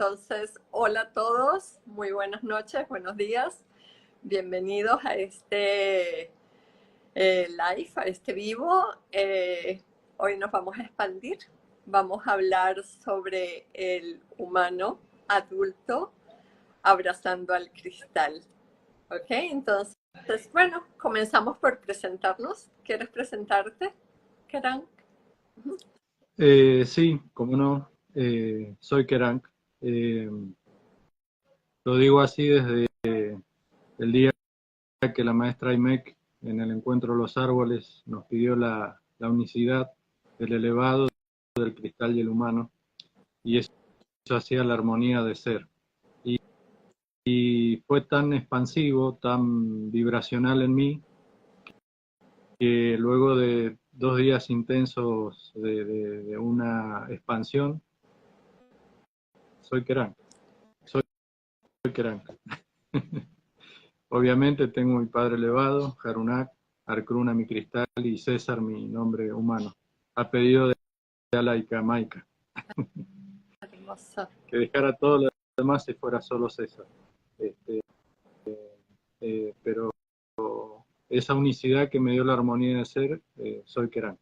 Entonces, hola a todos, muy buenas noches, buenos días. Bienvenidos a este live, a este vivo. Hoy nos vamos a expandir. Vamos a hablar sobre el humano adulto abrazando al cristal. ¿Ok? Entonces, bueno, comenzamos por presentarnos. ¿Quieres presentarte, Kerank? Sí, como no, soy Kerank. Lo digo así desde el día que la maestra Imek en el encuentro de los árboles nos pidió la unicidad del elevado, del cristal y el humano, y eso hacía la armonía de ser. Y fue tan expansivo, tan vibracional en mí, que luego de 2 días intensos de una expansión, soy Kerank. Soy Kerank. Obviamente tengo mi padre elevado, Harunak, Arcruna mi cristal y César mi nombre humano, a pedido de Alaika Maika, Hermosa. que dejara todo lo demás si fuera solo César. Pero esa unicidad que me dio la armonía de ser, soy Kerank.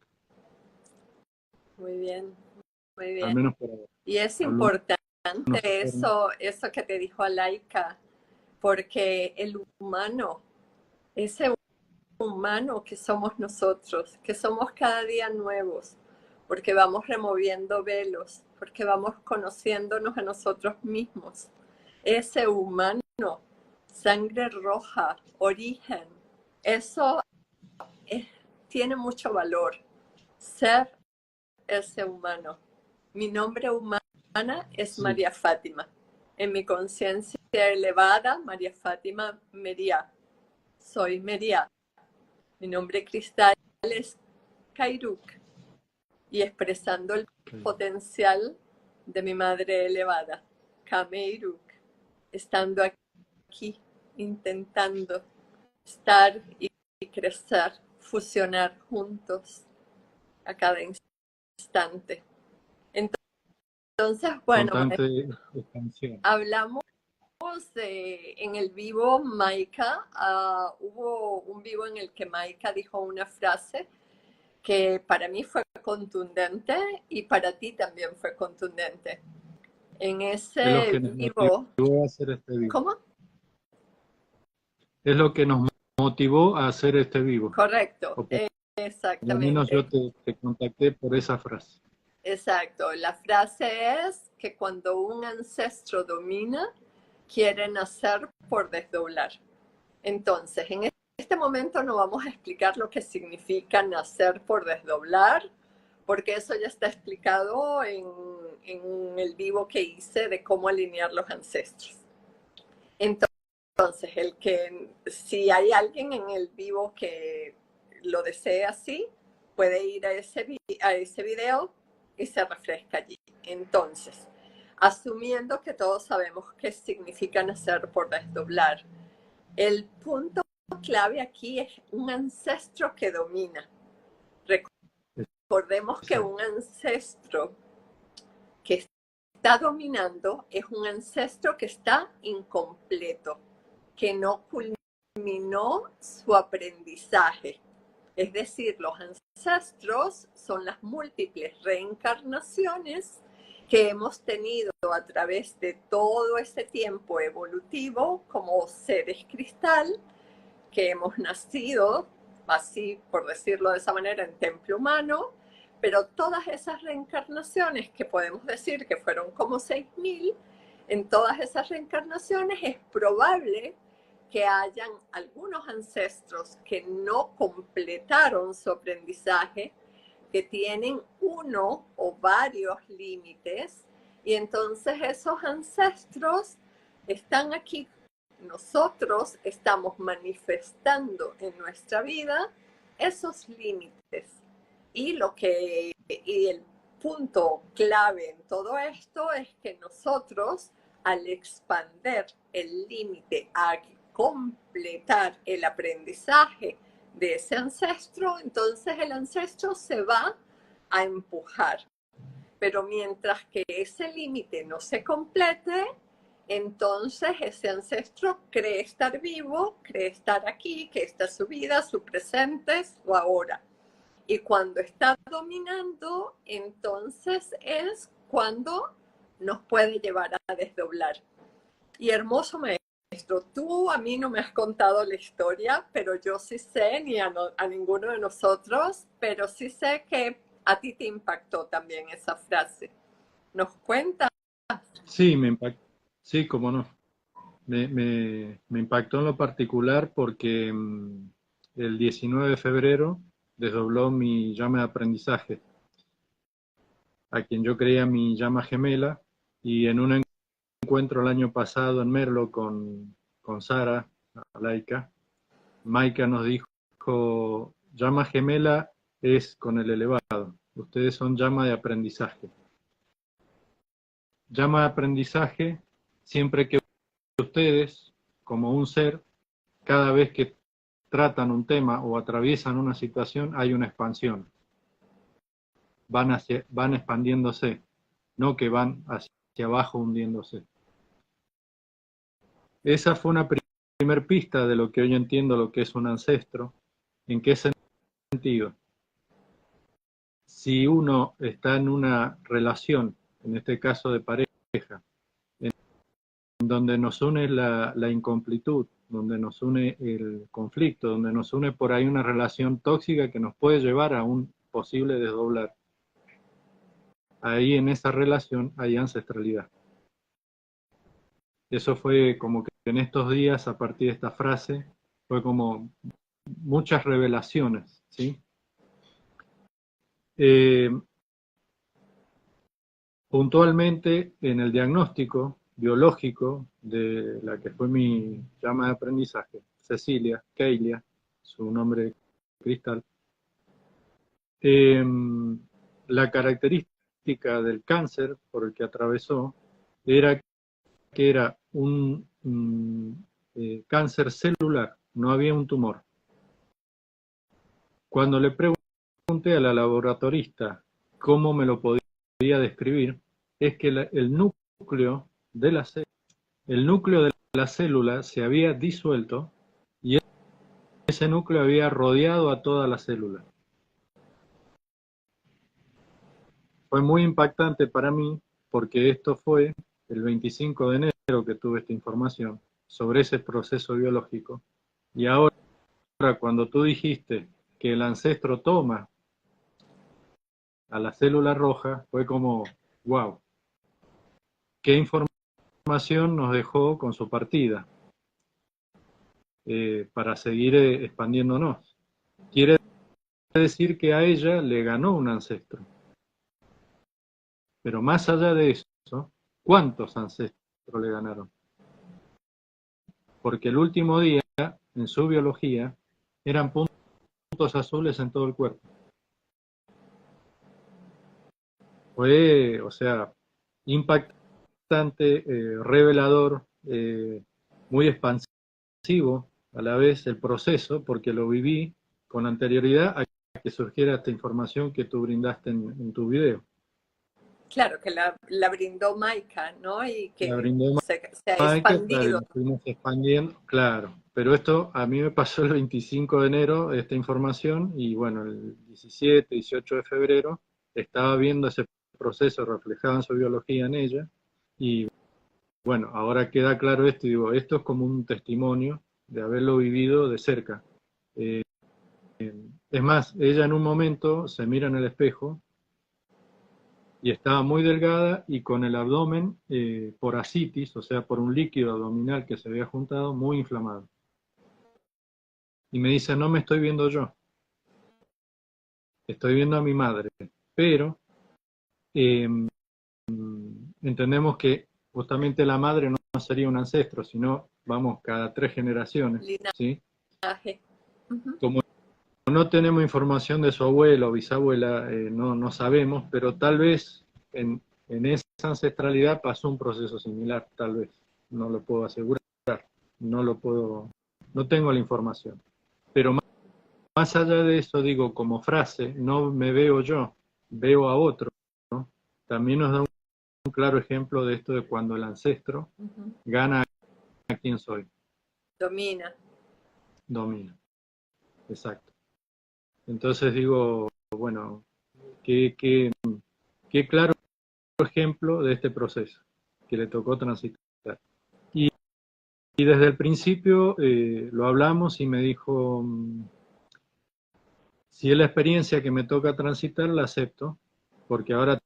Muy bien, muy Al bien. menos por ahora. Y es Hablo importante unos eternos. eso que te dijo Alaika, porque el humano, ese humano que somos nosotros, que somos cada día nuevos, porque vamos removiendo velos, porque vamos conociéndonos a nosotros mismos. Ese humano, sangre roja, origen, eso tiene mucho valor. Ser ese humano. Mi nombre humana es Sí. María Fátima. En mi conciencia elevada, María Fátima Mería. Soy Mería. Mi nombre cristal es Kairuk. Y expresando el potencial de mi madre elevada, Kameiruk. Estando aquí, intentando estar y crecer, fusionar juntos a cada instante. Entonces, bueno, Constante expansión. hablamos en el vivo Maika, hubo un vivo en el que Maika dijo una frase que para mí fue contundente y para ti también fue contundente. En Es lo ese que nos vivo, motivó a hacer este vivo. ¿cómo? Es lo que nos motivó a hacer este vivo. Correcto, O por lo menos yo exactamente. te contacté por esa frase. Exacto. La frase es que cuando un ancestro domina, quiere nacer por desdoblar. Entonces, en este momento no vamos a explicar lo que significa nacer por desdoblar, porque eso ya está explicado en el vivo que hice de cómo alinear los ancestros. Entonces, si hay alguien en el vivo que lo desee así, puede ir a ese video y se refresca allí. Entonces, asumiendo que todos sabemos qué significa nacer por desdoblar, el punto clave aquí es un ancestro que domina. Recordemos que un ancestro que está dominando es un ancestro que está incompleto, que no culminó su aprendizaje. Es decir, los ancestros son las múltiples reencarnaciones que hemos tenido a través de todo este tiempo evolutivo como seres cristal, que hemos nacido, así por decirlo de esa manera, en temple humano, pero todas esas reencarnaciones, que podemos decir que fueron como 6.000, en todas esas reencarnaciones es probable que hayan algunos ancestros que no completaron su aprendizaje, que tienen uno o varios límites, y entonces esos ancestros están aquí. Nosotros estamos manifestando en nuestra vida esos límites. Y el punto clave en todo esto es que nosotros, al expander el límite a completar el aprendizaje de ese ancestro, entonces el ancestro se va a empujar. Pero mientras que ese límite no se complete, entonces ese ancestro cree estar vivo, cree estar aquí, que esta es su vida, su presente, su ahora. Y cuando está dominando, entonces es cuando nos puede llevar a desdoblar. Y hermoso maestro, tú a mí no me has contado la historia, pero yo sí sé, ni a ninguno de nosotros, pero sí sé que a ti te impactó también esa frase. ¿Nos cuentas? Sí, me impactó. Sí, cómo no. Me impactó en lo particular porque el 19 de febrero desdobló mi llama de aprendizaje, a quien yo creía mi llama gemela, y en un encuentro el año pasado en Merlo con Sara, Laika, Maika nos dijo, llama gemela es con el elevado, ustedes son llama de aprendizaje. Llama de aprendizaje siempre que ustedes, como un ser, cada vez que tratan un tema o atraviesan una situación, hay una expansión. Van expandiéndose, no que van hacia abajo hundiéndose. Esa fue una primer pista de lo que hoy entiendo lo que es un ancestro. ¿En qué sentido? Si uno está en una relación, en este caso de pareja, en donde nos une la incompletud, donde nos une el conflicto, donde nos une por ahí una relación tóxica que nos puede llevar a un posible desdoblar. Ahí en esa relación hay ancestralidad. Eso fue como que en estos días, a partir de esta frase, fue como muchas revelaciones, ¿sí? Puntualmente, en el diagnóstico biológico de la que fue mi llama de aprendizaje, Cecilia, Keilia, su nombre cristal, la característica del cáncer por el que atravesó era que era un cáncer celular, no había un tumor. Cuando le pregunté a la laboratorista cómo me lo podía describir, es que el núcleo de la célula se había disuelto y ese núcleo había rodeado a toda la célula. Fue muy impactante para mí porque esto fue el 25 de enero que tuve esta información sobre ese proceso biológico. Y ahora, cuando tú dijiste que el ancestro toma a la célula roja, fue como, wow, qué información nos dejó con su partida para seguir expandiéndonos. Quiere decir que a ella le ganó un ancestro. Pero más allá de eso, ¿cuántos ancestros le ganaron? Porque el último día, en su biología, eran puntos azules en todo el cuerpo. Fue, o sea, impactante, revelador, muy expansivo a la vez el proceso, porque lo viví con anterioridad a que surgiera esta información que tú brindaste en tu video. Claro, que la brindó Maika, ¿no? Y La que brindó se ha Maika, claro, y expandido. nos fuimos expandiendo, claro. Pero esto a mí me pasó el 25 de enero, esta información, y bueno, el 17, 18 de febrero estaba viendo ese proceso reflejado en su biología en ella, y bueno, ahora queda claro esto, y digo, esto es como un testimonio de haberlo vivido de cerca. Es más, ella en un momento se mira en el espejo y estaba muy delgada y con el abdomen por ascitis, o sea, por un líquido abdominal que se había juntado, muy inflamado. Y me dice, no me estoy viendo yo, estoy viendo a mi madre, pero eh, entendemos que justamente la madre no sería un ancestro, sino, vamos, cada 3 generaciones, ¿sí? Linaje. Uh-huh. Como no tenemos información de su abuela o bisabuela, no sabemos, pero tal vez en esa ancestralidad pasó un proceso similar, tal vez. No lo puedo asegurar, no tengo la información. Pero más allá de eso, digo, como frase, no me veo yo, veo a otro, ¿no? también nos da un claro ejemplo de esto de cuando el ancestro gana a quién soy. Domina. Domina. Exacto. Entonces digo, bueno, qué claro ejemplo de este proceso que le tocó transitar. Y desde el principio lo hablamos y me dijo, si es la experiencia que me toca transitar, la acepto, porque ahora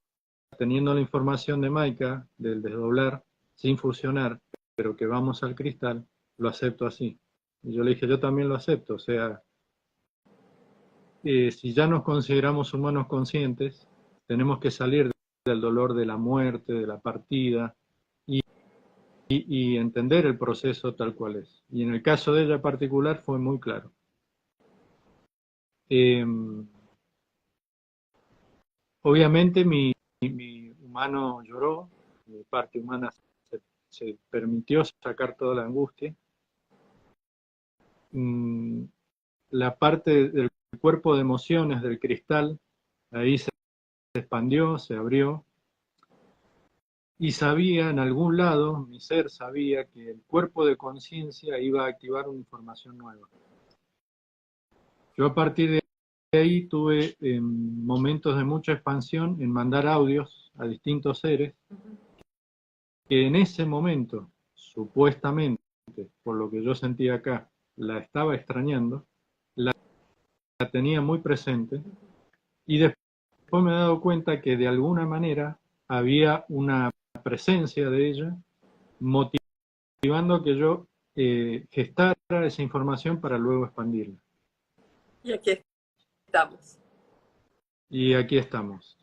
teniendo la información de Maika, del desdoblar, sin fusionar, pero que vamos al cristal, lo acepto así. Y yo le dije, yo también lo acepto, o sea, si ya nos consideramos humanos conscientes, tenemos que salir del dolor de la muerte, de la partida, y entender el proceso tal cual es. Y en el caso de ella particular fue muy claro. Obviamente mi humano lloró, mi parte humana se permitió sacar toda la angustia. La parte del cuerpo de emociones del cristal, ahí se expandió, se abrió, y sabía, en algún lado, mi ser sabía que el cuerpo de conciencia iba a activar una información nueva. Yo a partir de ahí tuve momentos de mucha expansión en mandar audios a distintos seres que en ese momento, supuestamente, por lo que yo sentía acá, la estaba extrañando, la tenía muy presente, y después me he dado cuenta que de alguna manera había una presencia de ella motivando que yo gestara esa información para luego expandirla. Y aquí estamos. Y aquí estamos.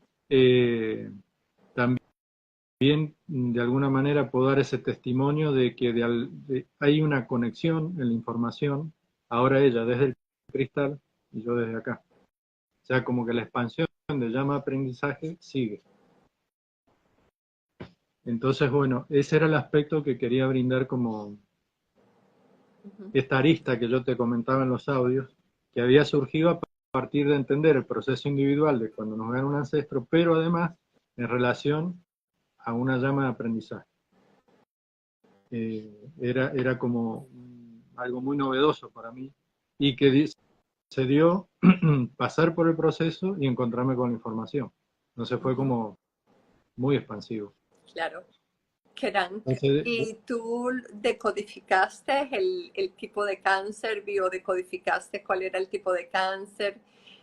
También, de alguna manera, puedo dar ese testimonio de que hay una conexión en la información, ahora ella desde el cristal y yo desde acá. O sea, como que la expansión de llama aprendizaje sigue. Entonces, bueno, ese era el aspecto que quería brindar como esta arista que yo te comentaba en los audios, que había surgido a partir de entender el proceso individual de cuando nos gana un ancestro, pero además en relación a una llama de aprendizaje. Era como algo muy novedoso para mí y que se dio pasar por el proceso y encontrarme con la información. Entonces fue como muy expansivo. Claro. Keran, Entonces, ¿y tú decodificaste el tipo de cáncer, biodecodificaste cuál era el tipo de cáncer,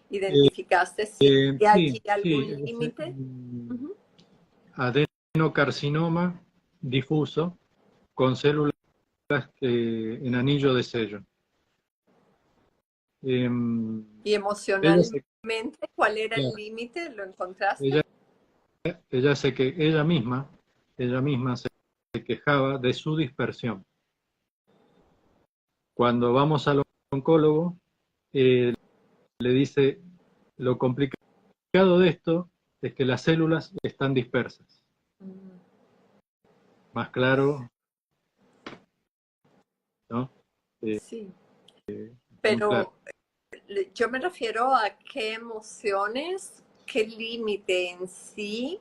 identificaste si hay allí algún sí, límite? adenocarcinoma difuso con células en anillo de sello. ¿Y emocionalmente cuál era el límite? ¿Lo encontraste? Ella misma se quejaba de su dispersión. Cuando vamos al oncólogo, le dice, lo complicado de esto es que las células están dispersas. Más claro, ¿no? Sí, pero claro. yo me refiero a qué emociones, qué límite en sí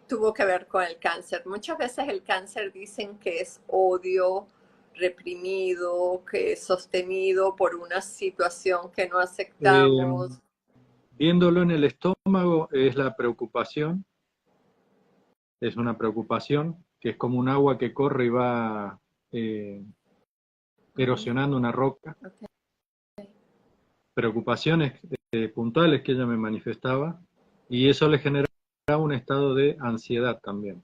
tuvo que ver con el cáncer. Muchas veces el cáncer dicen que es odio reprimido, que es sostenido por una situación que no aceptamos. Viéndolo en el estómago es la preocupación, es una preocupación que es como un agua que corre y va erosionando una roca. Okay. Preocupaciones puntuales que ella me manifestaba, y eso le generaba un estado de ansiedad también,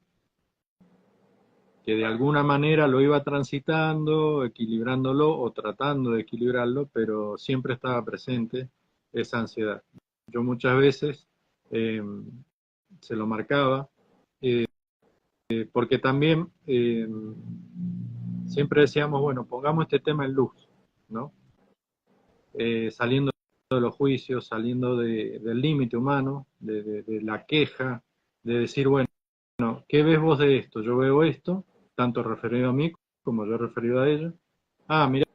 que de alguna manera lo iba transitando, equilibrándolo o tratando de equilibrarlo, pero siempre estaba presente esa ansiedad. Yo muchas veces se lo marcaba, porque también siempre decíamos, bueno, pongamos este tema en luz, ¿no? Saliendo de los juicios, saliendo del límite humano, de la queja, de decir, bueno, ¿qué ves vos de esto? Yo veo esto, tanto referido a mí como yo referido a ella. Ah, mira,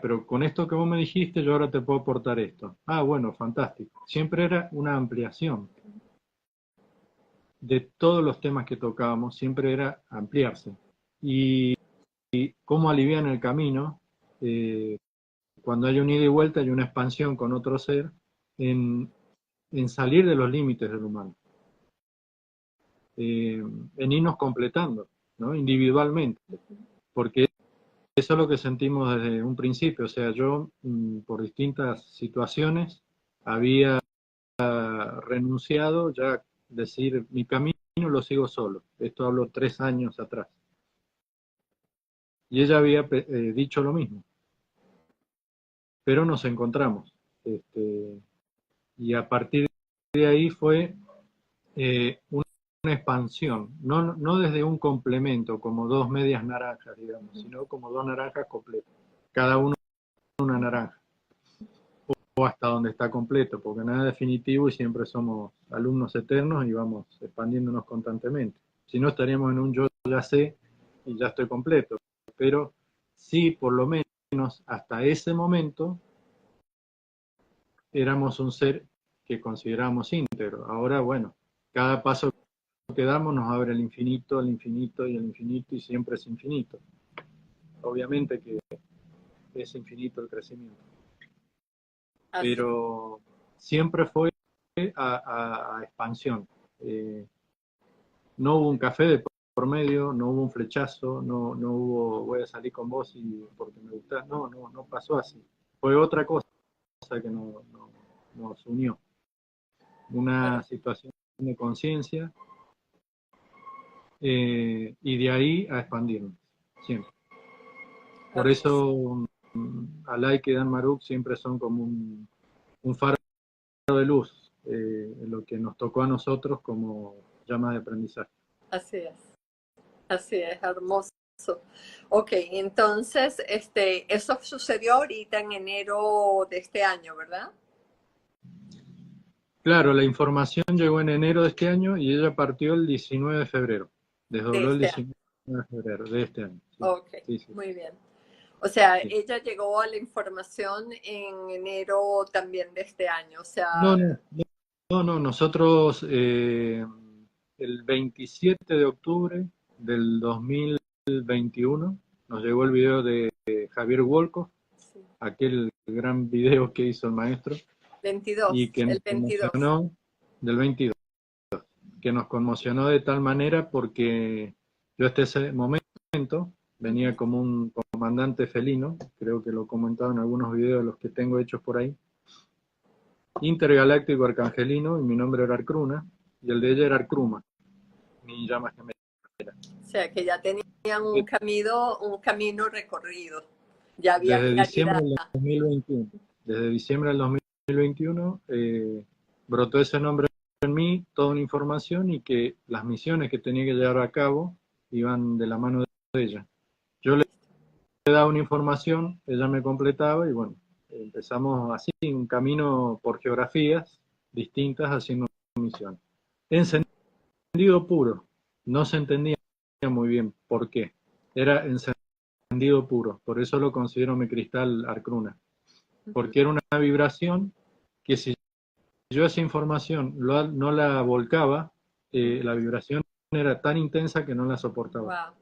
pero con esto que vos me dijiste, yo ahora te puedo aportar esto. Ah, bueno, fantástico. Siempre era una ampliación. de todos los temas que tocábamos siempre era ampliarse. Y cómo alivian el camino, cuando hay un ida y vuelta y una expansión con otro ser, en salir de los límites del humano, en irnos completando, ¿no? Individualmente, porque eso es lo que sentimos desde un principio. O sea, yo por distintas situaciones había renunciado ya, decir, mi camino lo sigo solo. Esto hablo 3 años atrás. Y ella había dicho lo mismo, pero nos encontramos. Y a partir de ahí fue una expansión, no desde un complemento, como dos medias naranjas, digamos, sino como dos naranjas completas, cada uno una naranja, o hasta donde está completo, porque nada es definitivo y siempre somos alumnos eternos y vamos expandiéndonos constantemente. Si no, estaríamos en un yo ya sé y ya estoy completo, pero sí, por lo menos hasta ese momento, éramos un ser que consideramos íntegro. Ahora, bueno, cada paso que damos nos abre el infinito y el infinito, y siempre es infinito. Obviamente que es infinito el crecimiento. Así, Pero siempre fue a expansión. No hubo un café de por medio, no hubo un flechazo, no hubo voy a salir con vos y porque me gusta. No pasó así. Fue otra cosa que nos unió. Una claro. situación de conciencia, y de ahí a expandirnos, siempre. Por Hermoso. eso Alaik y Dan Maruk siempre son como un faro de luz, en lo que nos tocó a nosotros como llama de aprendizaje. Así es, hermoso. Ok, entonces, eso sucedió ahorita en enero de este año, ¿verdad? Claro, la información llegó en enero de este año y ella partió el 19 de febrero. De Desdobló el este año. 19 de febrero de este año. Sí, Ok, sí, sí. muy bien. O sea, Sí. ella llegó a la información en enero también de este año. O sea, No, no, no, nosotros el 27 de octubre del 2021 nos llegó el video de Javier Wolkoff, sí. aquel gran video que hizo el maestro, y 22, que nos el 22. conmocionó del 22, que nos conmocionó de tal manera porque yo hasta ese momento venía Ujú. como un comandante felino, creo que lo he comentado en algunos videos los que tengo hechos por ahí, intergaláctico arcangelino, y mi nombre era Arcruna, y el de ella era Arcruma, mi llama gemela. O sea, que ya tenían un camino recorrido. Ya había Desde diciembre claridad. del 2021, desde diciembre del 2021 brotó ese nombre en mí, toda una información, y que las misiones que tenía que llevar a cabo iban de la mano de ella. Yo le daba una información, ella me completaba y bueno, empezamos así, un camino por geografías distintas haciendo misiones. Encendido puro, no se entendía muy bien por qué. Era encendido puro, por eso lo considero mi cristal Arcruna, porque era una vibración que si yo esa información no la volcaba, la vibración era tan intensa que no la soportaba. Wow,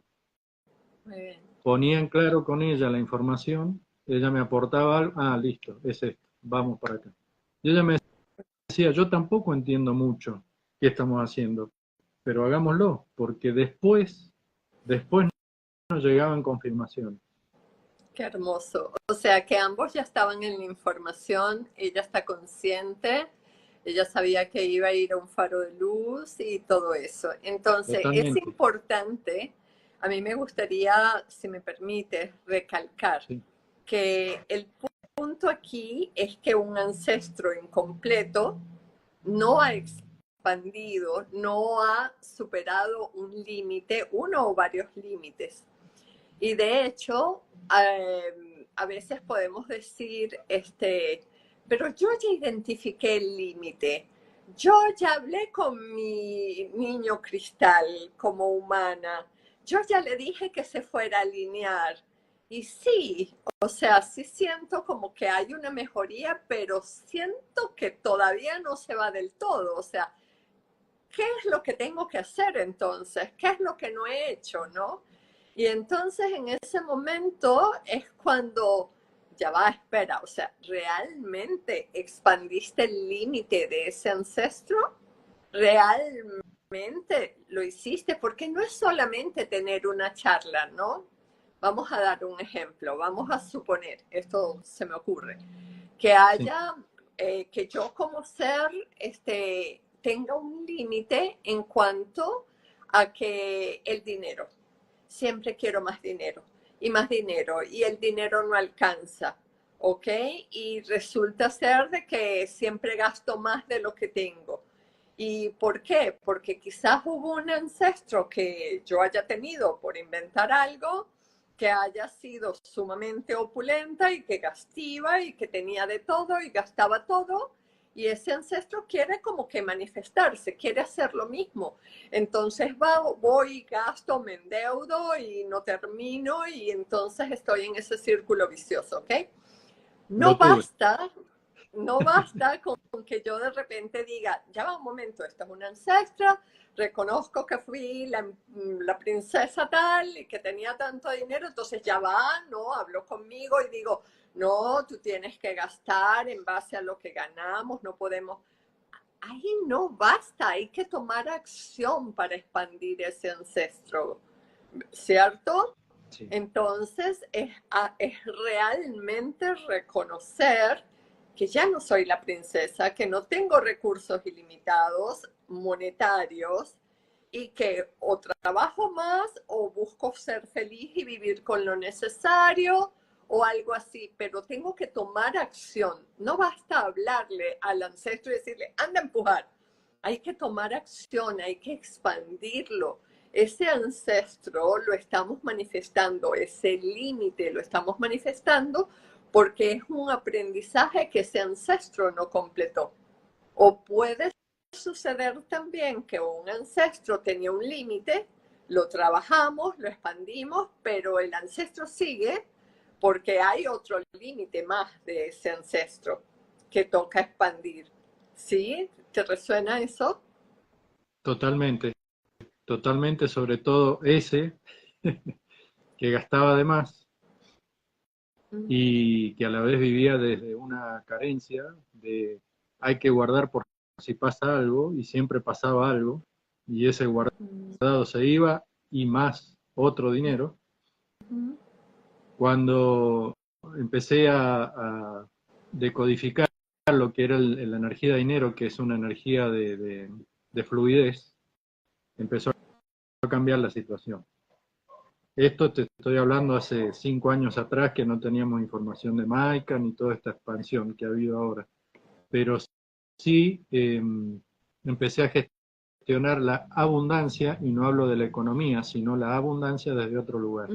muy bien. Ponía en claro con ella la información, ella me aportaba algo, listo, es esto, vamos para acá. Y ella me decía, yo tampoco entiendo mucho qué estamos haciendo, pero hagámoslo, porque después nos llegaban confirmaciones. Qué hermoso. O sea, que ambos ya estaban en la información, ella está consciente, ella sabía que iba a ir a un faro de luz y todo eso. Entonces, es Totalmente, importante, a mí me gustaría, si me permite, recalcar sí, que el punto aquí es que un ancestro incompleto no ha expandido, no ha superado un límite, uno o varios límites. Y de hecho, a veces podemos decir, pero yo ya identifiqué el límite. Yo ya hablé con mi niño cristal como humana. Yo ya le dije que se fuera a alinear. Y sí, o sea, sí siento como que hay una mejoría, pero siento que todavía no se va del todo. O sea, ¿qué es lo que tengo que hacer entonces? ¿Qué es lo que no he hecho, no? Y entonces en ese momento es cuando, ya va, espera, o sea, ¿realmente expandiste el límite de ese ancestro? ¿Realmente lo hiciste? Porque no es solamente tener una charla, ¿no? Vamos a dar un ejemplo, vamos a suponer, esto se me ocurre, que Sí, haya, que yo como ser, tenga un límite en cuanto a que el dinero, siempre quiero más dinero, y el dinero no alcanza, ¿ok? Y resulta ser de que siempre gasto más de lo que tengo. ¿Y por qué? Porque quizás hubo un ancestro que yo haya tenido por inventar algo que haya sido sumamente opulenta y que gastaba y que tenía de todo y gastaba todo. Y ese ancestro quiere como que manifestarse, quiere hacer lo mismo. Entonces voy, gasto, me endeudo y no termino y entonces estoy en ese círculo vicioso, ¿ok? No lo tuve. basta, no basta con que yo de repente diga, ya va un momento, esta es una ancestra, reconozco que fui la princesa tal y que tenía tanto dinero, entonces ya va, no, hablo conmigo y digo, no, tú tienes que gastar en base a lo que ganamos, no podemos. Ahí no basta, hay que tomar acción para expandir ese ancestro, ¿cierto? Sí. Entonces es realmente reconocer que ya no soy la princesa, que no tengo recursos ilimitados monetarios y que o trabajo más o busco ser feliz y vivir con lo necesario o algo así, pero tengo que tomar acción. No basta hablarle al ancestro y decirle, anda a empujar. Hay que tomar acción, hay que expandirlo. Ese ancestro lo estamos manifestando, ese límite lo estamos manifestando porque es un aprendizaje que ese ancestro no completó. O puede suceder también que un ancestro tenía un límite, lo trabajamos, lo expandimos, pero el ancestro sigue porque hay otro límite más de ese ancestro que toca expandir. ¿Sí? ¿Te resuena eso? Totalmente, totalmente, sobre todo ese que gastaba de más y que a la vez vivía desde una carencia de hay que guardar por si pasa algo y siempre pasaba algo y ese guardado se iba y más otro dinero. Cuando empecé a decodificar lo que era la energía de dinero, que es una energía de fluidez, empezó a cambiar la situación. Esto te estoy hablando hace 5 años atrás que no teníamos información de Maika ni toda esta expansión que ha habido ahora. Pero sí empecé a gestionar la abundancia, y no hablo de la economía, sino la abundancia desde otro lugar.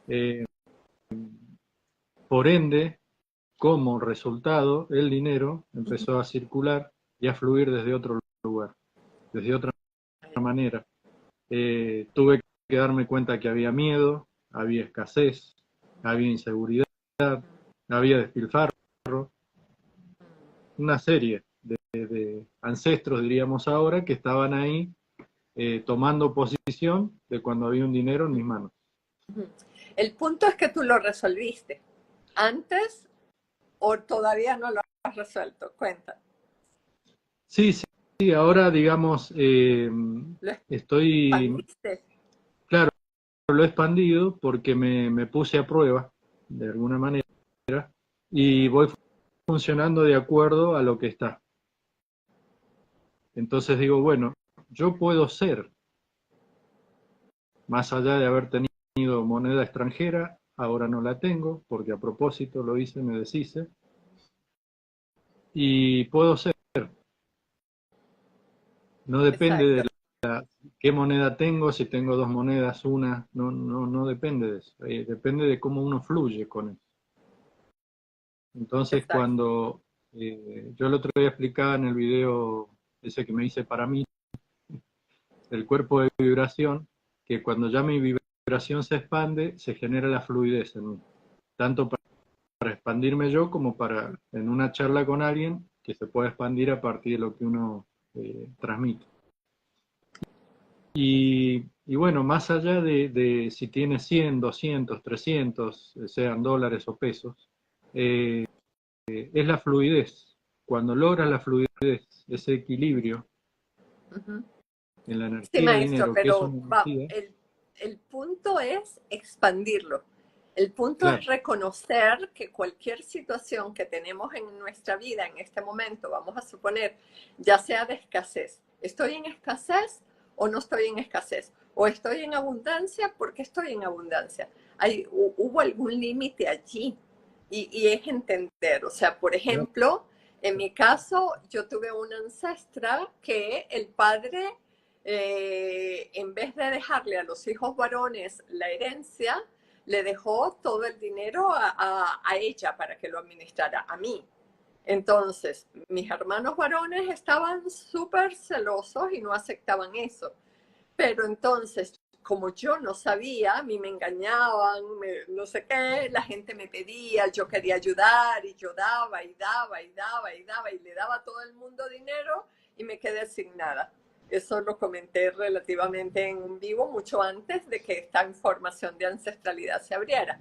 Eh, por ende, como resultado, el dinero empezó a circular y a fluir desde otro lugar, desde otra manera. Tuve que darme cuenta que había miedo, había escasez, había inseguridad, había despilfarro, una serie de ancestros, diríamos ahora, que estaban ahí tomando posición de cuando había un dinero en mis manos. El punto es que tú lo resolviste. Antes o todavía no lo has resuelto. Cuenta. Sí, sí, sí, ahora digamos, Lo estoy, expandiste. claro, lo he expandido porque me puse a prueba, de alguna manera, y voy funcionando de acuerdo a lo que está. Entonces digo, bueno, yo puedo ser, más allá de haber tenido moneda extranjera, ahora no la tengo, porque a propósito lo hice, me deshice, y puedo ser, no depende Exacto. de qué moneda tengo, si tengo dos monedas, una, no depende de eso, depende de cómo uno fluye con eso. Entonces Exacto. cuando yo el otro día explicaba en el video ese que me hice para mí, el cuerpo de vibración, que cuando ya mi vibración se expande, se genera la fluidez en mí, tanto para expandirme yo como para en una charla con alguien que se pueda expandir a partir de lo que uno transmite. Y bueno, más allá de si tienes 100, 200, 300, sean dólares o pesos, es la fluidez. Cuando logras la fluidez, ese equilibrio Ujú. en la Sí, energía de maestro, dinero, que es pero una energía, el punto es expandirlo. El punto es claro, reconocer que cualquier situación que tenemos en nuestra vida en este momento, vamos a suponer, ya sea de escasez, ¿estoy en escasez o no estoy en escasez? ¿O estoy en abundancia porque estoy en abundancia? ¿Hubo algún límite allí? Y es entender, o sea, por claro, ejemplo, en mi caso, yo tuve una ancestra que el padre, en vez de dejarle a los hijos varones la herencia, le dejó todo el dinero a ella para que lo administrara, a mí. Entonces, mis hermanos varones estaban súper celosos y no aceptaban eso. Pero entonces, como yo no sabía, a mí me engañaban, no sé qué, la gente me pedía, yo quería ayudar y yo daba y daba y daba y daba y le daba a todo el mundo dinero y me quedé sin nada. Eso lo comenté relativamente en un vivo mucho antes de que esta información de ancestralidad se abriera.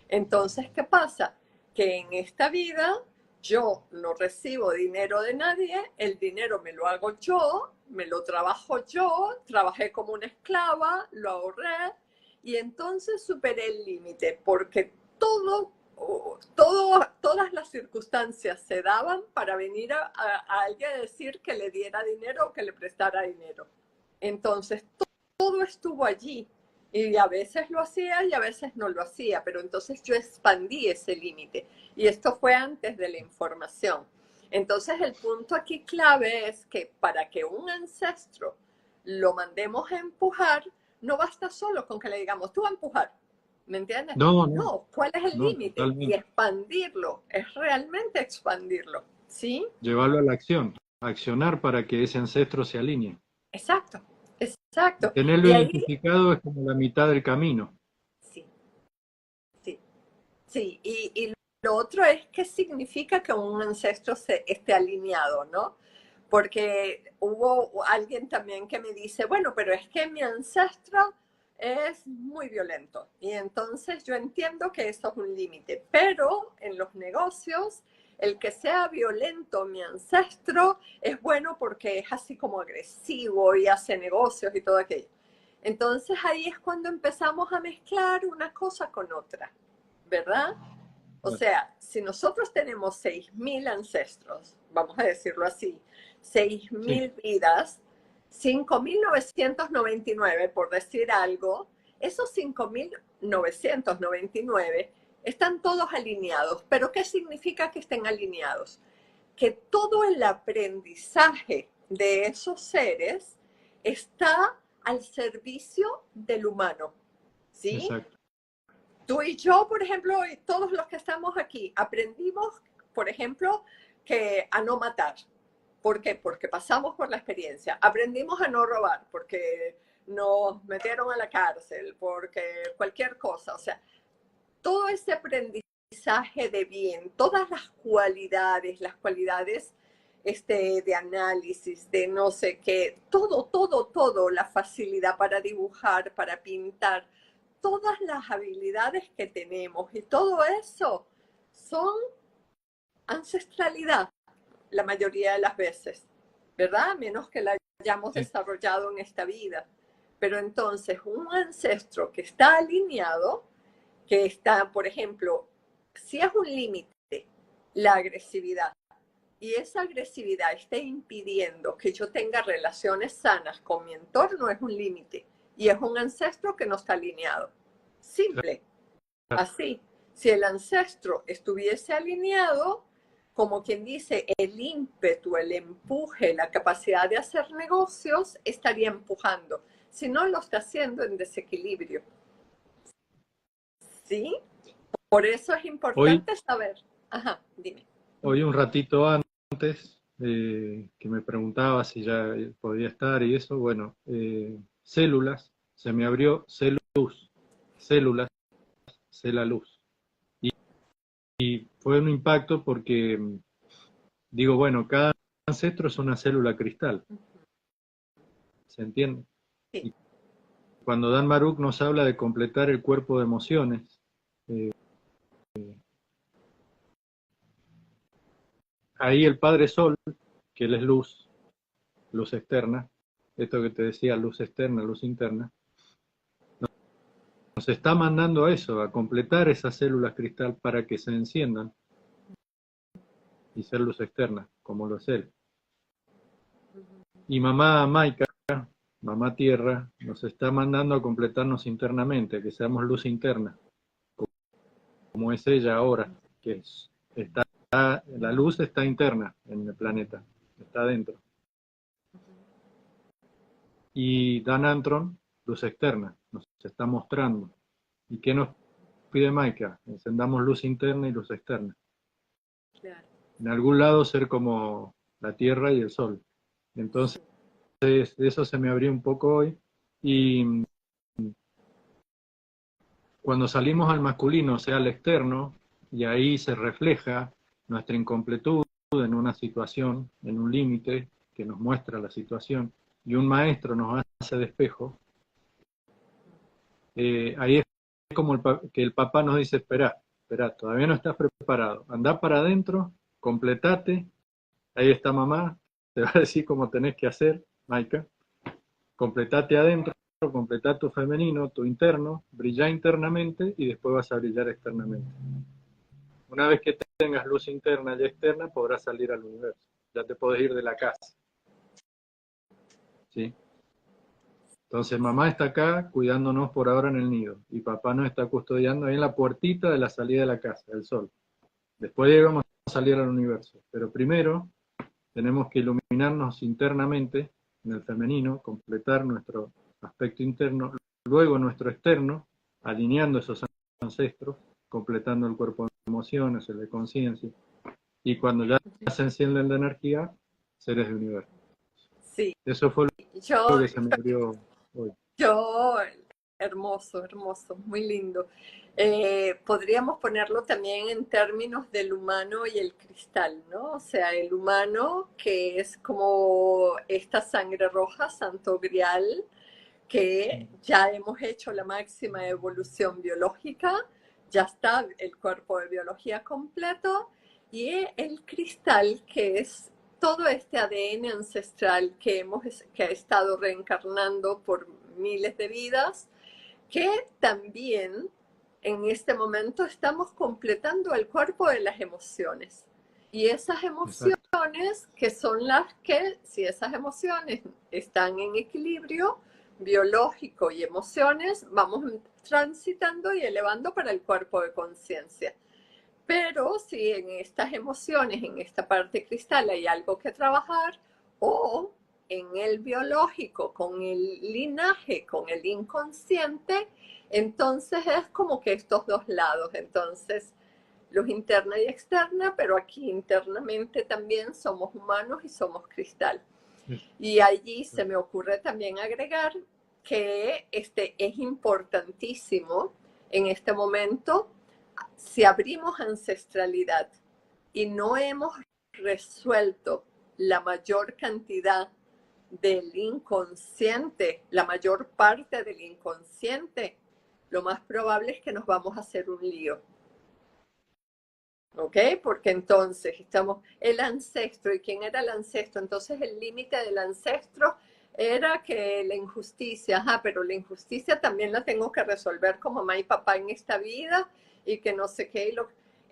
Entonces, ¿qué pasa? Que en esta vida yo no recibo dinero de nadie, el dinero me lo hago yo, me lo trabajo yo, trabajé como una esclava, lo ahorré y entonces superé el límite porque todas las circunstancias se daban para venir a alguien a decir que le diera dinero o que le prestara dinero. Entonces todo estuvo allí y a veces lo hacía y a veces no lo hacía, pero entonces yo expandí ese límite y esto fue antes de la información. Entonces el punto aquí clave es que para que un ancestro lo mandemos a empujar, no basta solo con que le digamos, tú a empujar, ¿me entiendes? no, no, No, ¿cuál es el no, límite? Y totalmente. expandirlo, es realmente expandirlo, ¿sí? Llevarlo a la acción, accionar para que ese ancestro se alinee. Exacto, exacto. Tenerlo Y ahí, identificado es como la mitad del camino. sí, sí. Sí, y lo otro es qué significa que un ancestro esté alineado, ¿no? Porque hubo alguien también que me dice, bueno, pero es que mi ancestro es muy violento y entonces yo entiendo que eso es un límite, pero en los negocios, el que sea violento mi ancestro es bueno porque es así como agresivo y hace negocios y todo aquello. Entonces ahí es cuando empezamos a mezclar una cosa con otra. ¿Verdad? O sea, si nosotros tenemos 6.000 ancestros, vamos a decirlo así, seis Sí, mil vidas, 5.999, por decir algo, esos 5.999 están todos alineados. ¿Pero qué significa que estén alineados? Que todo el aprendizaje de esos seres está al servicio del humano, ¿sí? exacto. Tú y yo, por ejemplo, y todos los que estamos aquí, aprendimos, por ejemplo, que a no matar. ¿Por qué? Porque pasamos por la experiencia. Aprendimos a no robar, porque nos metieron a la cárcel, porque cualquier cosa. O sea, todo ese aprendizaje de bien, todas las cualidades de análisis, de no sé qué, todo, la facilidad para dibujar, para pintar, todas las habilidades que tenemos y todo eso son ancestralidad la mayoría de las veces, ¿verdad? A menos que la hayamos Sí, desarrollado en esta vida. Pero entonces un ancestro que está alineado, que está, por ejemplo, si es un límite, la agresividad, y esa agresividad está impidiendo que yo tenga relaciones sanas con mi entorno, es un límite. Y es un ancestro que no está alineado. Simple. claro. Así. Si el ancestro estuviese alineado, como quien dice, el ímpetu, el empuje, la capacidad de hacer negocios, estaría empujando. Si no, lo está haciendo en desequilibrio. ¿Sí? Por eso es Hoy, importante saber. Ajá, dime. hoy un ratito antes, que me preguntaba si ya podía estar y eso, bueno, células, se me abrió células, célula luz. Y fue un impacto porque digo, bueno, cada ancestro es una célula cristal, ¿se entiende? Sí, cuando Dan Maruk nos habla de completar el cuerpo de emociones, ahí el Padre Sol, que él es luz, luz externa, esto que te decía, luz externa, luz interna, nos está mandando a eso, a completar esas células cristal para que se enciendan y ser luz externa, como lo es él. Y mamá Maika, mamá Tierra, nos está mandando a completarnos internamente, que seamos luz interna, como es ella ahora, que la luz está interna en el planeta, está adentro. Y Dan Antron, luz externa, nos está mostrando. ¿Y qué nos pide Maika? Encendamos luz interna y luz externa. Claro. En algún lado ser como la Tierra y el Sol. Entonces, eso se me abrió un poco hoy. Y cuando salimos al masculino, o sea, al externo, y ahí se refleja nuestra incompletud en una situación, en un límite que nos muestra la situación, y un maestro nos hace de espejo, ahí es como que el papá nos dice, espera, todavía no estás preparado, andá para adentro, completate, ahí está mamá, te va a decir cómo tenés que hacer, Maika, completate adentro, completar tu femenino, tu interno, brilla internamente y después vas a brillar externamente. Una vez que tengas luz interna y externa, podrás salir al universo, ya te podés ir de la casa. ¿Sí? Entonces mamá está acá cuidándonos por ahora en el nido y papá nos está custodiando ahí en la puertita de la salida de la casa, del sol. Después llegamos a salir al universo, pero primero tenemos que iluminarnos internamente en el femenino, completar nuestro aspecto interno, luego nuestro externo, alineando esos ancestros, completando el cuerpo de emociones, el de conciencia, y cuando ya se encienden de energía, seres de universo. Sí, Eso fue lo yo, que se me abrió hoy. yo, hermoso, hermoso, muy lindo. Podríamos ponerlo también en términos del humano y el cristal, ¿no? O sea, el humano que es como esta sangre roja, santo grial, que ya hemos hecho la máxima evolución biológica, ya está el cuerpo de biología completo, y el cristal, que es todo este ADN ancestral que ha estado reencarnando por miles de vidas, que también en este momento estamos completando el cuerpo de las emociones. Y esas emociones, Exacto. que son las que, si esas emociones están en equilibrio biológico y emociones, vamos transitando y elevando para el cuerpo de conciencia. Pero si en estas emociones, en esta parte cristal, hay algo que trabajar, o en el biológico, con el linaje, con el inconsciente, entonces es como que estos dos lados. Entonces, luz interna y externa, pero aquí internamente también somos humanos y somos cristal. Y allí se me ocurre también agregar que es importantísimo en este momento, si abrimos ancestralidad y no hemos resuelto la mayor cantidad del inconsciente, la mayor parte del inconsciente, lo más probable es que nos vamos a hacer un lío. ¿Ok? Porque entonces estamos el ancestro. ¿Y quién era el ancestro? Entonces el límite del ancestro era que la injusticia, pero la injusticia también la tengo que resolver como mamá y papá en esta vida y que no sé qué.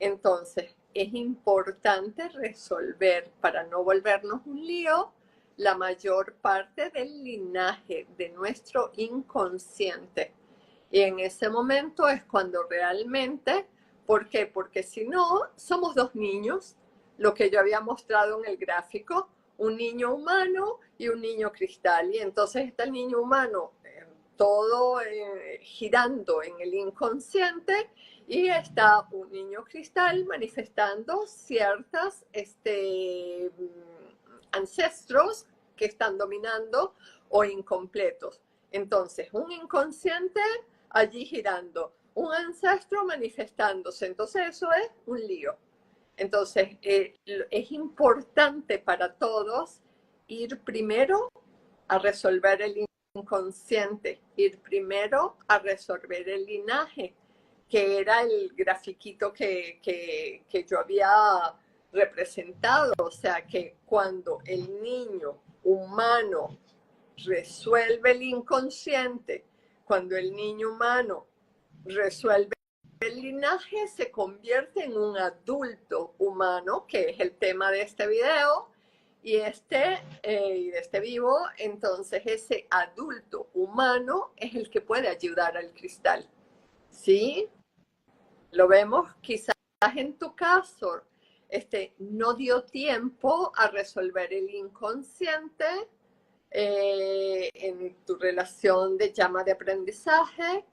Entonces es importante resolver para no volvernos un lío la mayor parte del linaje de nuestro inconsciente. Y en ese momento es cuando realmente, ¿por qué? Porque si no, somos dos niños, lo que yo había mostrado en el gráfico, un niño humano y un niño cristal. Y entonces está el niño humano todo girando en el inconsciente y está un niño cristal manifestando ciertos ancestros que están dominando o incompletos. Entonces, un inconsciente allí girando, un ancestro manifestándose. Entonces eso es un lío. Entonces es importante para todos ir primero a resolver el inconsciente, ir primero a resolver el linaje, que era el grafiquito que yo había representado. O sea, que cuando el niño humano resuelve el inconsciente, cuando el niño humano resuelve el linaje, se convierte en un adulto humano, que es el tema de este video y de este vivo. Entonces ese adulto humano es el que puede ayudar al cristal. ¿Sí? Lo vemos. Quizás en tu caso no dio tiempo a resolver el inconsciente en tu relación de llama de aprendizaje.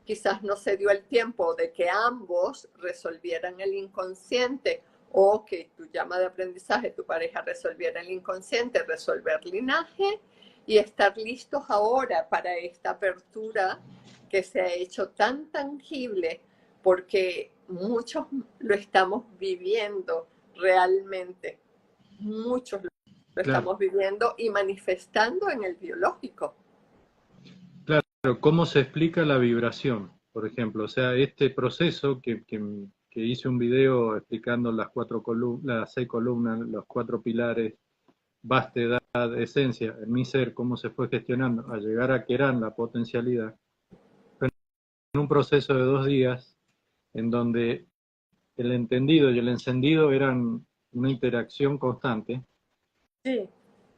Quizás no se dio el tiempo de que ambos resolvieran el inconsciente, o que tu llama de aprendizaje, tu pareja, resolviera el inconsciente, resolver linaje, y estar listos ahora para esta apertura que se ha hecho tan tangible, porque muchos lo estamos viviendo realmente. Muchos lo estamos viviendo y manifestando en el biológico. Claro, ¿cómo se explica la vibración? Por ejemplo, o sea, este proceso que hice un video explicando las 6 columnas, los 4 pilares, vastedad, esencia, en mi ser, cómo se fue gestionando a llegar a Querán, la potencialidad, fue en un proceso de 2 días en donde el entendido y el encendido eran una interacción constante. Sí.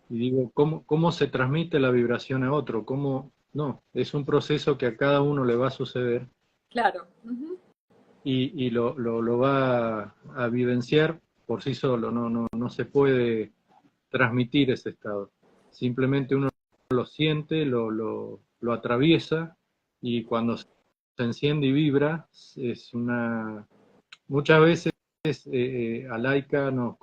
Y digo, ¿cómo se transmite la vibración a otro? ¿Cómo? No, es un proceso que a cada uno le va a suceder. Claro. Y lo va a vivenciar por sí solo, no se puede transmitir ese estado. Simplemente uno lo siente, lo atraviesa, y cuando se enciende y vibra, muchas veces Alaika nos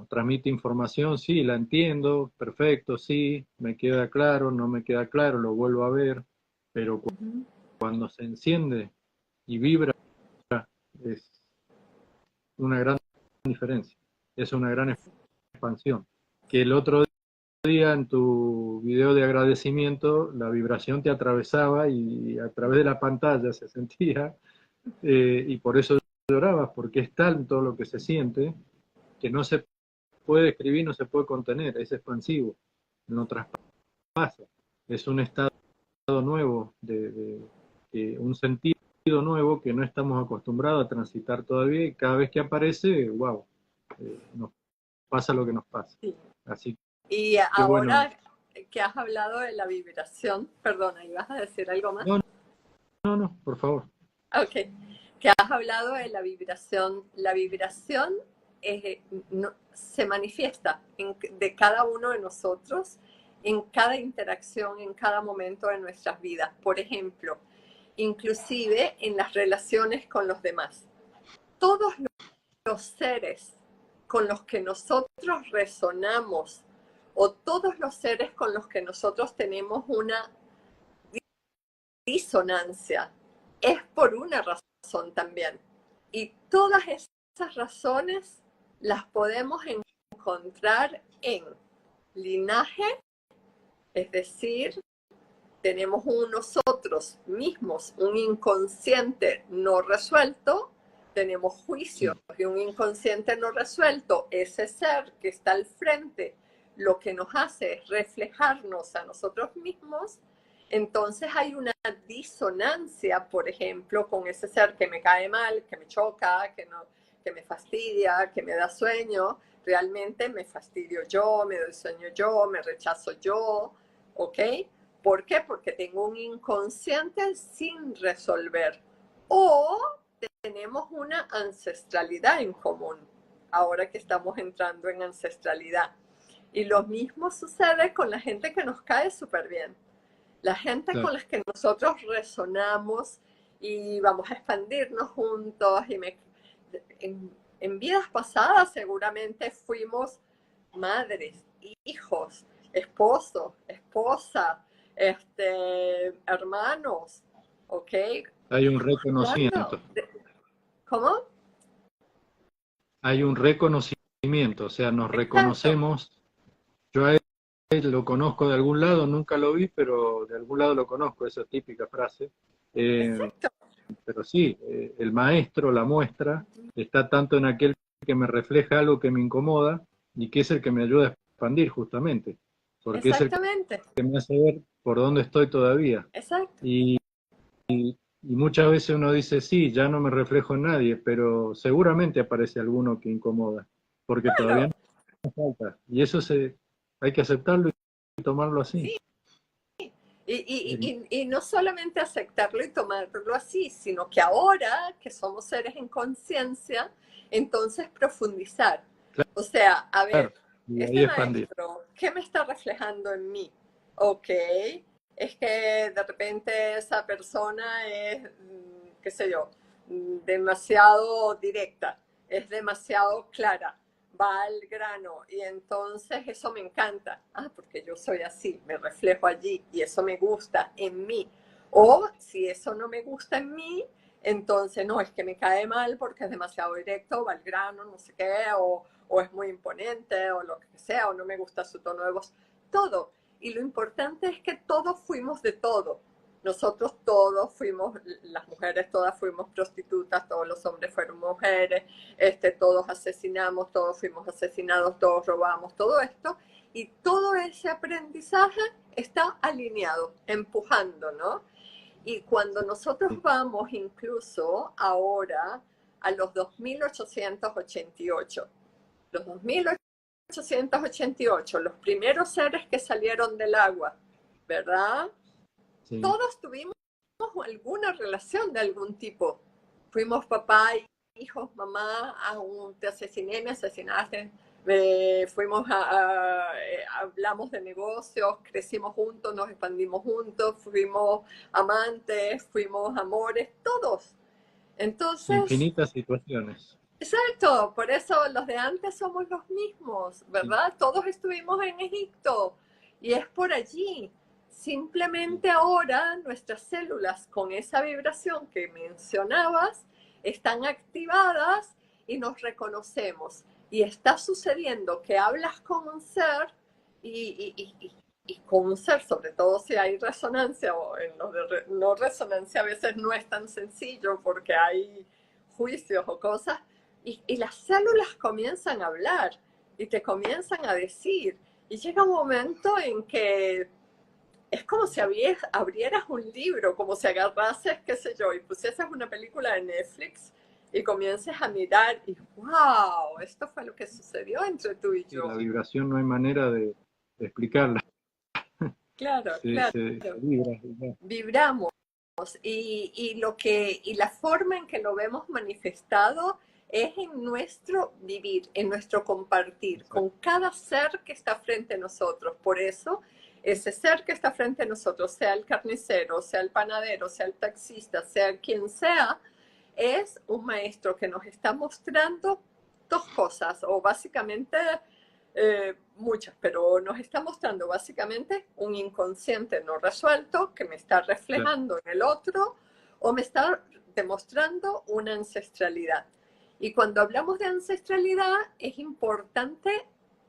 transmite información, sí, la entiendo, perfecto, sí, me queda claro, no me queda claro, lo vuelvo a ver, pero cuando se enciende y vibra, es una gran diferencia, es una gran expansión. Que el otro día en tu video de agradecimiento, la vibración te atravesaba y a través de la pantalla se sentía, y por eso llorabas, porque es tal todo lo que se siente que no se puede escribir, no se puede contener, es expansivo, no traspasa, es un estado nuevo, un sentido nuevo que no estamos acostumbrados a transitar todavía, y cada vez que aparece, wow, nos pasa lo que nos pasa. Sí. Así y ahora que has hablado de la vibración, perdona, ¿ibas a decir algo más? No, por favor. Ok, que has hablado de la vibración se manifiesta de cada uno de nosotros en cada interacción, en cada momento de nuestras vidas. Por ejemplo, inclusive en las relaciones con los demás. Todos los seres con los que nosotros resonamos, o todos los seres con los que nosotros tenemos una disonancia, es por una razón también. Y todas esas razones las podemos encontrar en linaje, es decir, tenemos nosotros mismos un inconsciente no resuelto, tenemos juicios de un inconsciente no resuelto. Ese ser que está al frente lo que nos hace es reflejarnos a nosotros mismos. Entonces hay una disonancia, por ejemplo, con ese ser que me cae mal, que me choca, que me fastidia, que me da sueño. Realmente me fastidio yo, me doy sueño yo, me rechazo yo, ¿ok? ¿Por qué? Porque tengo un inconsciente sin resolver. O tenemos una ancestralidad en común, ahora que estamos entrando en ancestralidad. Y lo mismo sucede con la gente que nos cae súper bien. La gente con la que nosotros resonamos y vamos a expandirnos juntos. En vidas pasadas seguramente fuimos madres, hijos, esposo, esposa, hermanos, ¿ok? Hay un reconocimiento. ¿Cómo? Hay un reconocimiento, o sea, nos reconocemos. Yo a lo conozco de algún lado, nunca lo vi, pero de algún lado lo conozco, esa típica frase. Exacto. Pero sí, el maestro, la muestra, está tanto en aquel que me refleja algo que me incomoda y que es el que me ayuda a expandir justamente, porque es el Exactamente. que me hace ver por dónde estoy todavía. Exacto. Y, y muchas veces uno dice, sí, ya no me reflejo en nadie, pero seguramente aparece alguno que incomoda, porque todavía Claro. no falta. Y eso hay que aceptarlo y tomarlo así. Sí. Y no solamente aceptarlo y tomarlo así, sino que ahora que somos seres en conciencia, entonces profundizar. O sea, a Claro, ver, y ahí este expandir. maestro, ¿qué me está reflejando en mí? Ok, es que de repente esa persona es, qué sé yo, demasiado directa, es demasiado clara, va al grano y entonces eso me encanta. Ah, porque yo soy así, me reflejo allí y eso me gusta en mí. O si eso no me gusta en mí, entonces no, es que me cae mal porque es demasiado directo, va al grano, no sé qué, o es muy imponente, o lo que sea, o no me gusta su tono de voz. Todo. Y lo importante es que todos fuimos de todo. Nosotros todos fuimos, las mujeres todas fuimos prostitutas, todos los hombres fueron mujeres, todos asesinamos, todos fuimos asesinados, todos robamos, todo esto. Y todo ese aprendizaje está alineado, empujando, ¿no? Y cuando nosotros vamos incluso ahora a los 2888, los 2888, los primeros seres que salieron del agua, ¿verdad? Sí. Todos tuvimos alguna relación de algún tipo. Fuimos papá, hijos, mamá, te asesiné, me asesinaste. Fuimos hablamos de negocios, crecimos juntos, nos expandimos juntos, fuimos amantes, fuimos amores, todos. Entonces, Infinitas situaciones. exacto, por eso los de antes somos los mismos, Sí, ¿verdad? Todos estuvimos en Egipto y es por allí. sí. Simplemente ahora nuestras células con esa vibración que mencionabas están activadas y nos reconocemos. Y está sucediendo que hablas con un ser y con un ser, sobre todo si hay resonancia o en los de no resonancia a veces no es tan sencillo porque hay juicios o cosas, y las células comienzan a hablar y te comienzan a decir. Y llega un momento en que es como si abrieras un libro, como si agarrases, qué sé yo, y pusieses una película de Netflix y comiences a mirar y wow, esto fue lo que sucedió entre tú y Sí, la yo. vibración no hay manera de explicarla. Claro, claro. Se vibra. ¿Verdad? Vibramos. Y la forma en que lo vemos manifestado es en nuestro vivir, en nuestro compartir con Exacto. cada ser que está frente a nosotros. Por eso, ese ser que está frente a nosotros, sea el carnicero, sea el panadero, sea el taxista, sea quien sea, es un maestro que nos está mostrando dos cosas, o básicamente muchas, pero nos está mostrando básicamente un inconsciente no resuelto que me está Claro. reflejando en el otro o me está demostrando una ancestralidad. Y cuando hablamos de ancestralidad es importante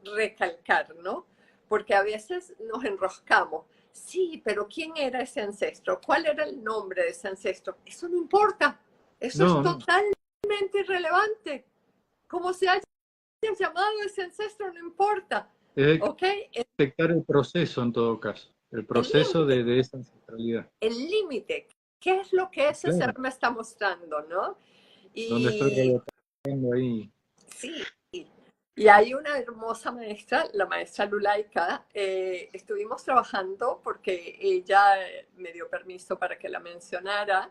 recalcar, ¿no? Porque a veces nos enroscamos. Sí, pero ¿quién era ese ancestro? ¿Cuál era el nombre de ese ancestro? Eso no importa. Eso es No, no. totalmente irrelevante. Como se haya llamado ese ancestro, no importa. Es ¿Ok? detectar el proceso en todo caso. El El proceso límite, de esa ancestralidad. el límite. ¿Qué es lo que ese ser Claro. me está mostrando, no? Donde estoy Y rebotando ahí. sí, y hay una hermosa maestra, la maestra Lulaika, estuvimos trabajando porque ella me dio permiso para que la mencionara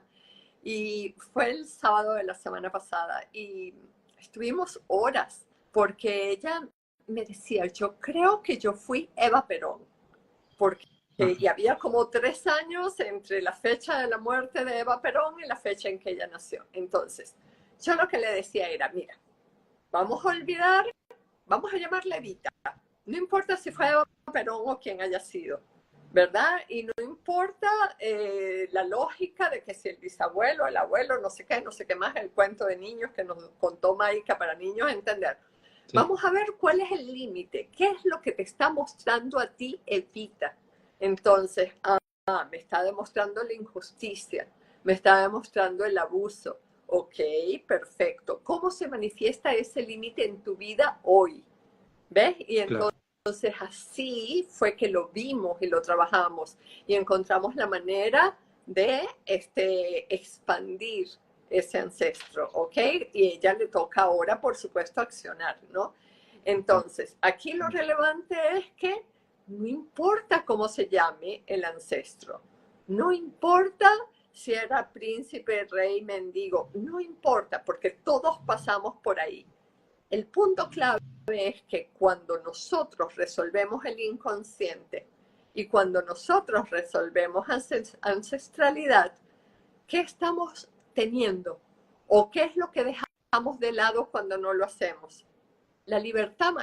y fue el sábado de la semana pasada y estuvimos horas porque ella me decía, yo creo que yo fui Eva Perón, porque y había como 3 años entre la fecha de la muerte de Eva Perón y la fecha en que ella nació. Entonces, yo lo que le decía era, mira, vamos a olvidar, vamos a llamarle Evita. No importa si fue Eva Perón o quien haya sido, ¿verdad? Y no importa la lógica de que si el bisabuelo, el abuelo, no sé qué más, el cuento de niños que nos contó Maika para niños entender. Sí. Vamos a ver cuál es el límite, qué es lo que te está mostrando a ti, evita. Entonces, me está demostrando la injusticia, me está demostrando el abuso. Ok, perfecto. ¿Cómo se manifiesta ese límite en tu vida hoy? ¿Ves? Y Claro. entonces así fue que lo vimos y lo trabajamos y encontramos la manera de expandir ese ancestro, ¿ok? Y ella le toca ahora, por supuesto, accionar, ¿no? Entonces, aquí lo relevante es que no importa cómo se llame el ancestro, no importa si era príncipe, rey, mendigo, no importa, porque todos pasamos por ahí. El punto clave es que cuando nosotros resolvemos el inconsciente y cuando nosotros resolvemos ancestralidad, ¿qué estamos teniendo? ¿O qué es lo que dejamos de lado cuando no lo hacemos? La libertad,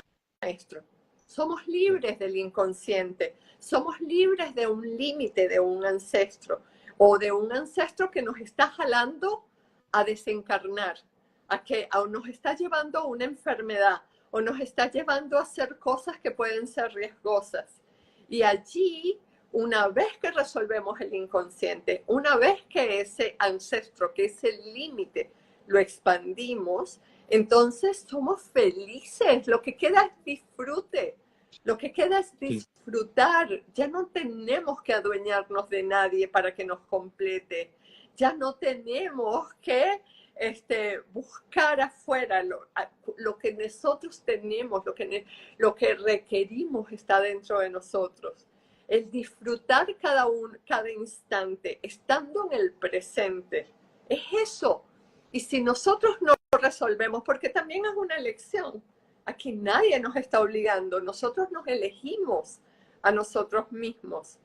maestro. Somos libres del inconsciente, somos libres de un límite de un ancestro o de un ancestro que nos está jalando a desencarnar, a que nos está llevando a una enfermedad o nos está llevando a hacer cosas que pueden ser riesgosas. Y allí, una vez que resolvemos el inconsciente, una vez que ese ancestro, que ese límite, lo expandimos, entonces somos felices. Lo que queda es disfrute. Lo que queda es disfrutar. Ya no tenemos que adueñarnos de nadie para que nos complete. Ya no tenemos que buscar afuera lo que nosotros tenemos, lo que requerimos está dentro de nosotros. El disfrutar cada instante, estando en el presente, es eso. Y si nosotros no lo resolvemos, porque también es una elección, aquí nadie nos está obligando, nosotros nos elegimos a nosotros mismos.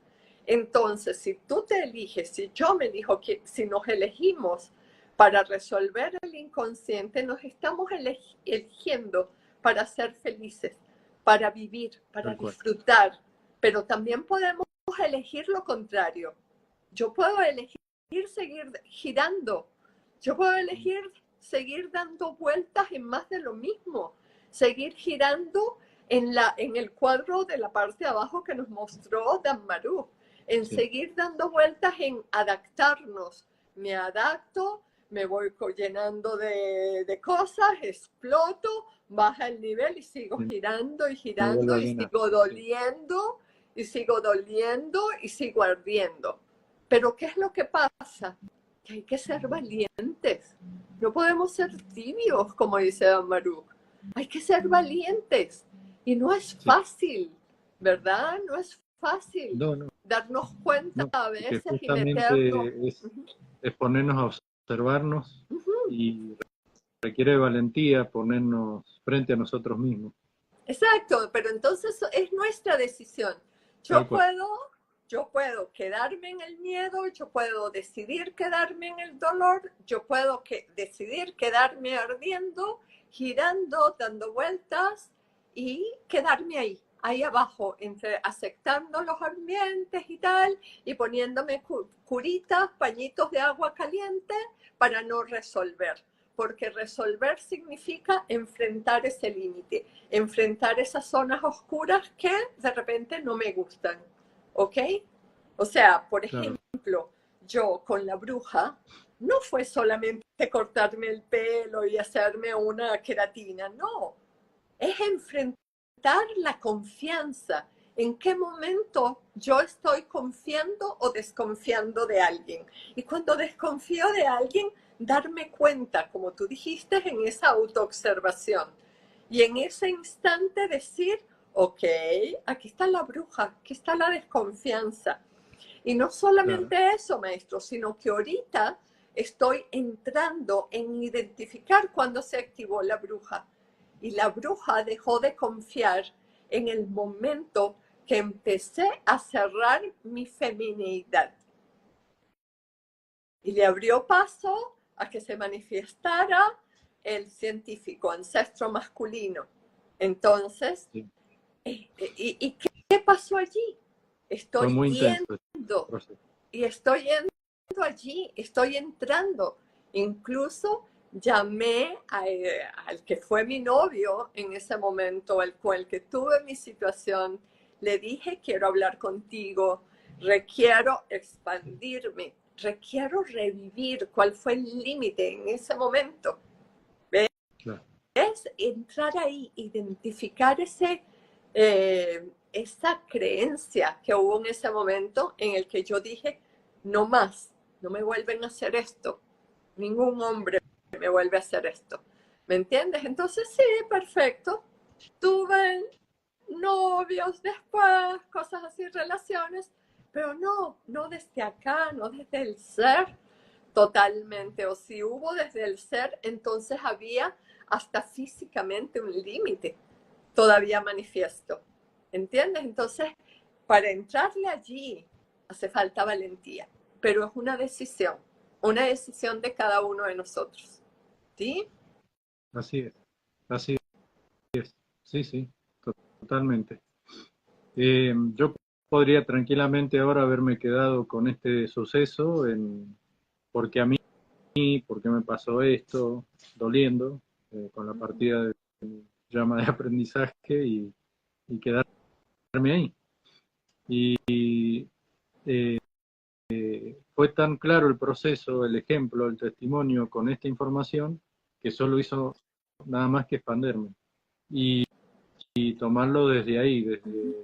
Entonces, si tú te eliges, si yo me elijo, si nos elegimos para resolver el inconsciente, nos estamos eligiendo para ser felices, para vivir, para disfrutar, pero también podemos elegir lo contrario. Yo puedo elegir seguir girando, yo puedo elegir seguir dando vueltas en más de lo mismo, seguir girando en el cuadro de la parte de abajo que nos mostró Dhammaru, en seguir dando vueltas en adaptarnos. Me adapto, me voy llenando de cosas, exploto, baja el nivel y sigo girando y girando y sigo doliendo y sigo doliendo y sigo ardiendo. Pero ¿qué es lo que pasa? Que hay que ser valientes. No podemos ser tibios, como dice Dhammaru. Hay que ser valientes. Y no es fácil, ¿verdad? No es fácil darnos cuenta a veces y meternos. Es ponernos a observarnos y requiere valentía ponernos frente a nosotros mismos. Exacto, pero entonces es nuestra decisión. Yo puedo quedarme en el miedo, yo puedo decidir quedarme en el dolor, yo puedo decidir quedarme ardiendo, girando, dando vueltas y quedarme ahí abajo, aceptando los ambientes y tal, y poniéndome curitas, pañitos de agua caliente para no resolver. Porque resolver significa enfrentar ese límite, enfrentar esas zonas oscuras que de repente no me gustan. ¿Ok? O sea, por ejemplo, yo con la bruja no fue solamente cortarme el pelo y hacerme una queratina, no. Es enfrentar la confianza. ¿En qué momento yo estoy confiando o desconfiando de alguien? Y cuando desconfío de alguien, darme cuenta, como tú dijiste, en esa autoobservación. Y en ese instante decir, ok, aquí está la bruja, aquí está la desconfianza. Y no solamente eso, maestro, sino que ahorita estoy entrando en identificar cuándo se activó la bruja. Y la bruja dejó de confiar en el momento que empecé a cerrar mi feminidad. Y le abrió paso a que se manifestara el científico, ancestro masculino. Entonces, ¿y qué pasó allí? Estoy yendo y estoy yendo allí, estoy entrando. Incluso llamé al que fue mi novio en ese momento, con el que tuve mi situación, le dije, quiero hablar contigo, requiero expandirme, requiero revivir cuál fue el límite en ese momento. ¿Ves? Claro. Es entrar ahí, identificar esa creencia que hubo en ese momento en el que yo dije, no más, no me vuelven a hacer esto, ningún hombre me vuelve a hacer esto, ¿me entiendes? Entonces sí, perfecto, tuve novios después, cosas así, relaciones, pero no desde acá, no desde el ser totalmente, o si hubo desde el ser, entonces había hasta físicamente un límite todavía manifiesto, ¿entiendes? Entonces, para entrarle allí hace falta valentía, pero es una decisión de cada uno de nosotros, ¿sí? Así es, sí, sí, totalmente. Yo podría tranquilamente ahora haberme quedado con este suceso, porque a mí, porque me pasó esto, doliendo, con la partida de llama de aprendizaje y quedarme ahí. Y eh, fue tan claro el proceso, el ejemplo, el testimonio con esta información, que solo hizo nada más que expanderme. Y tomarlo desde ahí, desde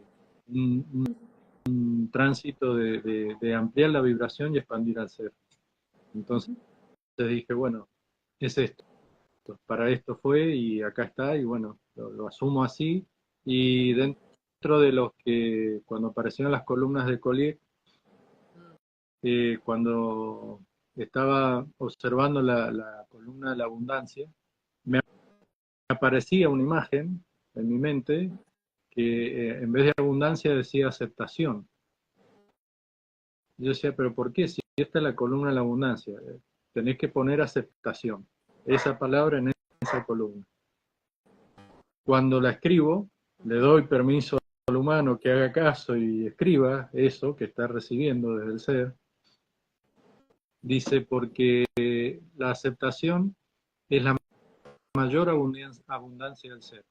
un tránsito de ampliar la vibración y expandir al ser. Entonces dije, bueno, es esto, para esto fue y acá está, y bueno, lo asumo así. Y dentro de los que, cuando aparecieron las columnas de Collier, cuando estaba observando la columna de la abundancia, me aparecía una imagen en mi mente que en vez de abundancia decía aceptación. Yo decía, pero ¿por qué? Si esta es la columna de la abundancia, tenés que poner aceptación, esa palabra en esa columna. Cuando la escribo, le doy permiso al humano que haga caso y escriba eso que está recibiendo desde el ser. Dice, porque la aceptación es la mayor abundancia del ser.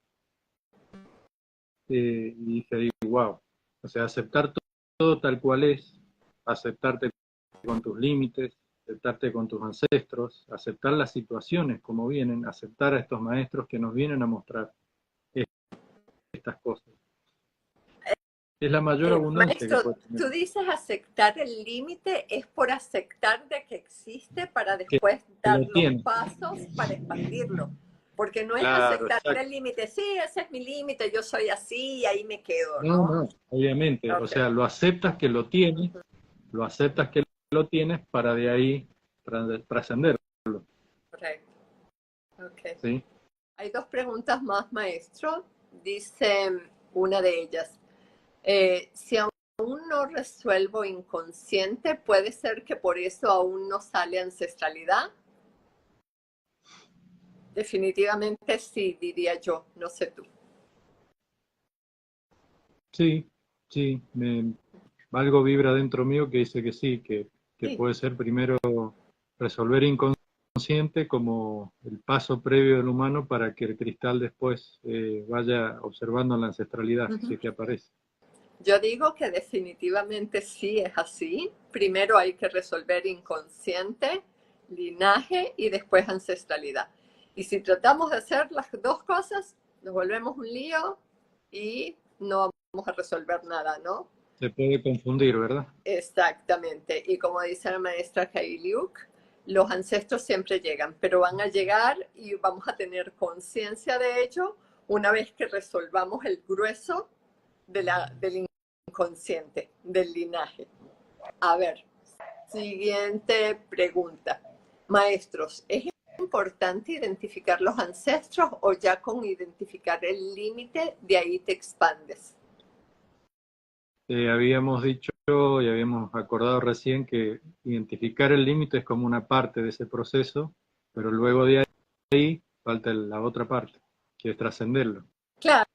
Y dije, wow, o sea, aceptar todo tal cual es, aceptarte con tus límites, aceptarte con tus ancestros, aceptar las situaciones como vienen, aceptar a estos maestros que nos vienen a mostrar estas cosas. Es la mayor abundancia que Maestro, puede tener. tú dices aceptar el límite, es por aceptar de que existe para después Que dar lo los tiene. pasos para expandirlo. Porque no es Claro, aceptar exacto. el límite, sí, ese es mi límite, yo soy así y ahí me quedo, No, ¿no? no, obviamente. O Ok. sea, lo aceptas que lo tienes, lo aceptas que lo tienes para de ahí trascender, Correcto. Ok. ¿sí? Hay dos preguntas más, maestro. Dice una de ellas, si aún no resuelvo inconsciente, ¿puede ser que por eso aún no sale ancestralidad? Definitivamente sí, diría yo, no sé tú. Sí, sí, algo vibra dentro mío que dice que sí, que Sí. puede ser primero resolver inconsciente como el paso previo del humano para que el cristal después vaya observando la ancestralidad, si es que aparece. Yo digo que definitivamente sí es así. Primero hay que resolver inconsciente, linaje y después ancestralidad. Y si tratamos de hacer las dos cosas, nos volvemos un lío y no vamos a resolver nada, ¿no? Se puede confundir, ¿verdad? Exactamente. Y como dice la maestra Kailiuk, los ancestros siempre llegan, pero van a llegar y vamos a tener conciencia de ello una vez que resolvamos el grueso del inconsciente, del linaje. A ver, siguiente pregunta. Maestros, ¿es importante identificar los ancestros o ya con identificar el límite de ahí te expandes? Habíamos dicho y habíamos acordado recién que identificar el límite es como una parte de ese proceso, pero luego de ahí falta la otra parte, que es trascenderlo. Claro,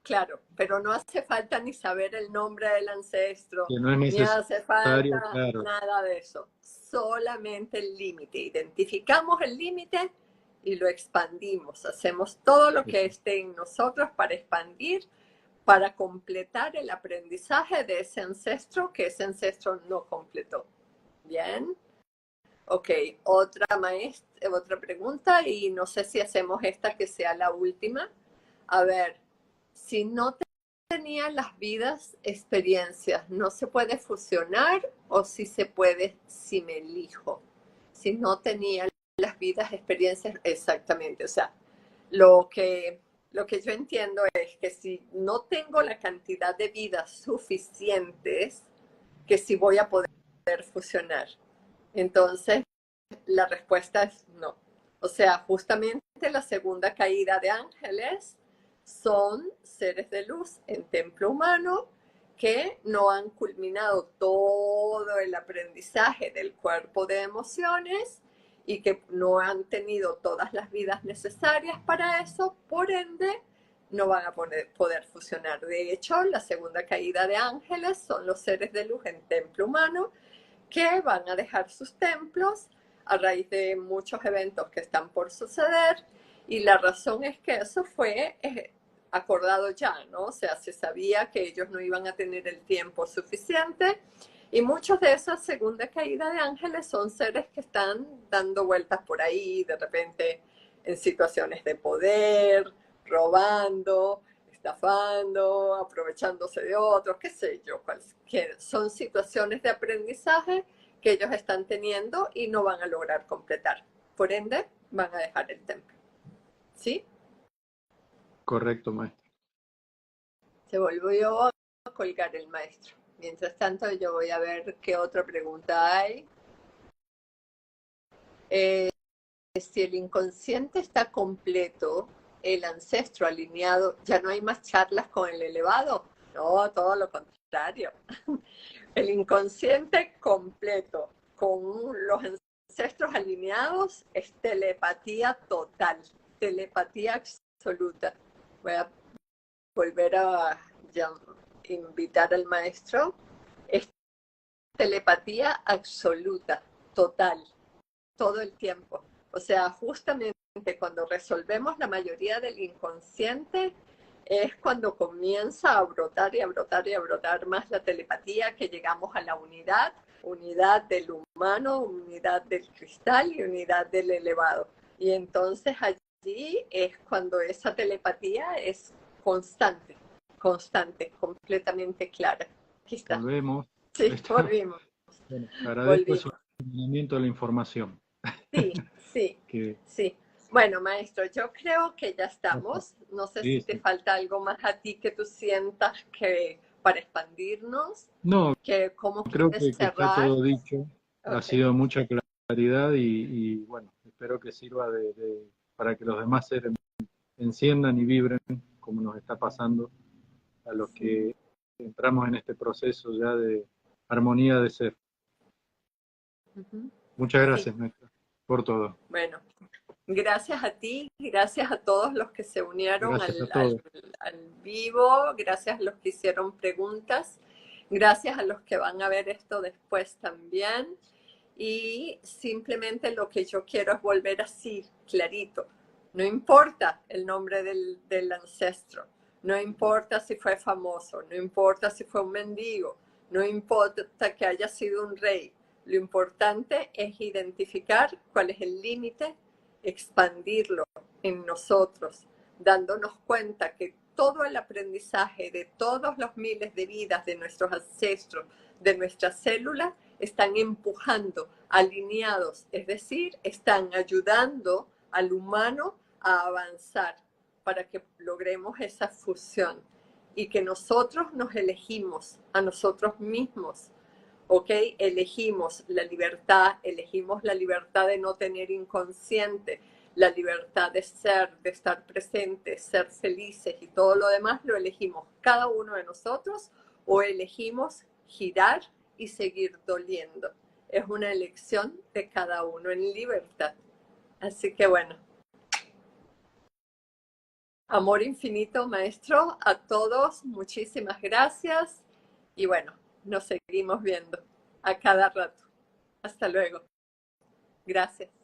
Claro, pero no hace falta ni saber el nombre del ancestro, que no es ni hace falta necesario, claro. nada de eso. Solamente el límite. Identificamos el límite y lo expandimos. Hacemos todo lo que esté en nosotros para expandir, para completar el aprendizaje de ese ancestro que ese ancestro no completó. ¿Bien? Ok, otra pregunta y no sé si hacemos esta que sea la última. A ver, si no tenía las vidas experiencias, ¿no se puede fusionar o si se puede si me elijo? Si no tenía las vidas experiencias, exactamente. O sea, lo que, lo que yo entiendo es que si no tengo la cantidad de vidas suficientes, que si voy a poder fusionar. Entonces, la respuesta es no. O sea, justamente la segunda caída de ángeles son seres de luz en templo humano que no han culminado todo el aprendizaje del cuerpo de emociones y que no han tenido todas las vidas necesarias para eso, por ende, no van a poder fusionar. De hecho, la segunda caída de ángeles son los seres de luz en templo humano que van a dejar sus templos a raíz de muchos eventos que están por suceder y la razón es que eso fue acordado ya, ¿no? O sea, se sabía que ellos no iban a tener el tiempo suficiente y muchos de esas segunda caída de ángeles son seres que están dando vueltas por ahí, de repente en situaciones de poder, robando, estafando, aprovechándose de otros, qué sé yo, que son situaciones de aprendizaje que ellos están teniendo y no van a lograr completar. Por ende, van a dejar el templo. ¿Sí? Correcto, maestro. Se volvió a colgar el maestro. Mientras tanto, yo voy a ver qué otra pregunta hay. Si el inconsciente está completo, el ancestro alineado, ya no hay más charlas con el elevado. No, todo lo contrario. El inconsciente completo con los ancestros alineados es telepatía total, telepatía absoluta. Voy a volver a invitar al maestro. Es telepatía absoluta, total, todo el tiempo. O sea, justamente cuando resolvemos la mayoría del inconsciente, es cuando comienza a brotar y a brotar y a brotar más la telepatía, que llegamos a la unidad, unidad del humano, unidad del cristal y unidad del elevado. Y entonces allí es cuando esa telepatía es constante, constante, completamente clara. Aquí está. Volvemos. Sí, volvimos. Bueno, agradezco ese Volvimos. seguimiento de la información. Sí, sí, Que, sí. Bueno, maestro, yo creo que ya estamos. No sé sí, si te sí. falta algo más a ti que tú sientas que para expandirnos, No, que cómo creo quieres que está cerrar. todo dicho. Ha Ok, sido mucha claridad y, bueno, espero que sirva para que los demás seres enciendan y vibren como nos está pasando a los que entramos en este proceso ya de armonía de ser. ujú, Muchas sí. gracias, maestra, por todo. Bueno, gracias a ti, gracias a todos los que se unieron Gracias a todos. al vivo, gracias a los que hicieron preguntas, gracias a los que van a ver esto después también. Y simplemente lo que yo quiero es volver así, clarito. No importa el nombre del ancestro, no importa si fue famoso, no importa si fue un mendigo, no importa que haya sido un rey. Lo importante es identificar cuál es el límite, expandirlo en nosotros, dándonos cuenta que todo el aprendizaje de todos los miles de vidas de nuestros ancestros, de nuestras células, están empujando, alineados, es decir, están ayudando al humano a avanzar para que logremos esa fusión y que nosotros nos elegimos a nosotros mismos. ¿Ok? Elegimos la libertad de no tener inconsciente, la libertad de ser, de estar presentes, ser felices y todo lo demás lo elegimos cada uno de nosotros o elegimos girar y seguir doliendo. Es una elección de cada uno en libertad. Así que bueno, Amor infinito, maestro, a todos, muchísimas gracias. Y bueno, nos seguimos viendo a cada rato. Hasta luego. Gracias.